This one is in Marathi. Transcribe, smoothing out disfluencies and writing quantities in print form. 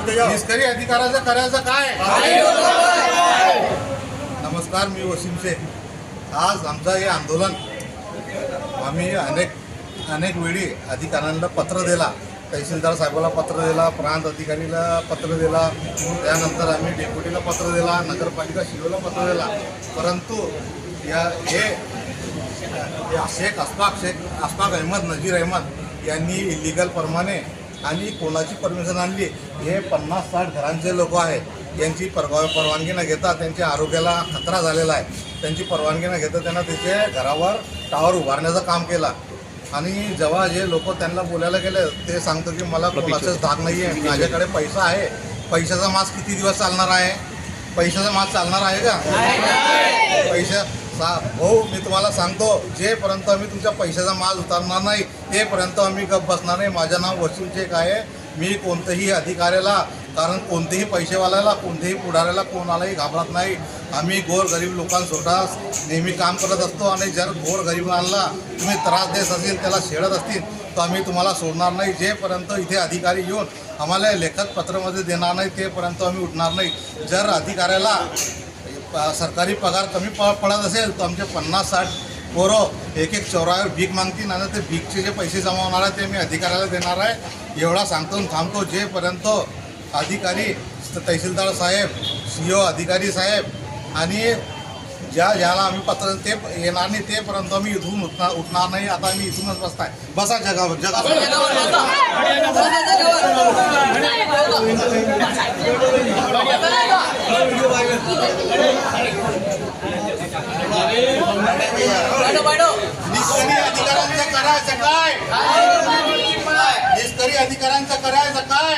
निष्करी अधिकाराचं करायचं काय? नमस्कार, मी वसीम शेख। आज आमचं हे आंदोलन आम्ही अनेक वेळी अधिकाऱ्यांना पत्र दिला, तहसीलदार साहेबाला पत्र दिला, प्रांत अधिकारीला पत्र दिला, त्यानंतर आम्ही डेप्युटीला पत्र दिला, नगरपालिका शिवला पत्र दिला, परंतु शेख अशफाक अहमद नजीर अहमद यांनी इलिगल परमाने आणि कोणाची परमिशन आणली, हे 50-60 घरांचे लोक आहेत, यांची परवानगी न घेता त्यांच्या आरोग्याला खतरा झालेला आहे, त्यांची परवानगी न घेता त्यांना त्याच्या घरावर टावर उभारण्याचं काम केलं। आणि जेव्हा जे लोक त्यांना बोलायला गेले, ते सांगतो की मला कोणाचाच धाक नाही आहे, माझ्याकडे पैसा आहे, पैशाचा मास किती दिवस चालणार आहे? पैशाचा मास चालणार आहे का? पैसा भाऊ, मी तुम्हाला सांगतो, जेपर्यंत आम्ही तुमच्या पैशाचा माल उतारणार नाही तेपर्यंत आम्ही गप्प बसणार नाही। माझं नाव वसीम शेख आहे। मी कोणत्याही अधिकाऱ्याला, कारण कोणत्याही पैसेवाल्याला, कोणत्याही पुढाऱ्याला, कोणालाही घाबरत नाही। आम्ही गोरगरीब लोकांसोबत नेहमी काम करत असतो आणि जर गोरगरिबांना तुम्ही त्रास देत असेल, त्याला छेडत असतील, तर आम्ही तुम्हाला सोडणार नाही। जेपर्यंत इथे अधिकारी येऊन आम्हाला लेखक पत्रामध्ये देणार नाही तेपर्यंत आम्ही उठणार नाही। जर अधिकाऱ्याला सरकारी पगार कमी पडत असेल तर आमचे 50-60 पोरं एक चौरावर भीक मागतील आणि ते भीकचे जे पैसे जमा होणार आहे ते मी अधिकाऱ्याला देणार आहे, एवढा सांगतो थांबतो। जेपर्यंत अधिकारी, तहसीलदार साहेब, CO अधिकारी साहेब आणि ज्याला आम्ही पत्र ते येणार नाही तेपर्यंत आम्ही इथून उठणार नाही। आता आम्ही इथूनच बसा जगावर निष्करी अधिकाऱ्यांचं करायचं काय? निष्करी अधिकाऱ्यांचं करायचं काय?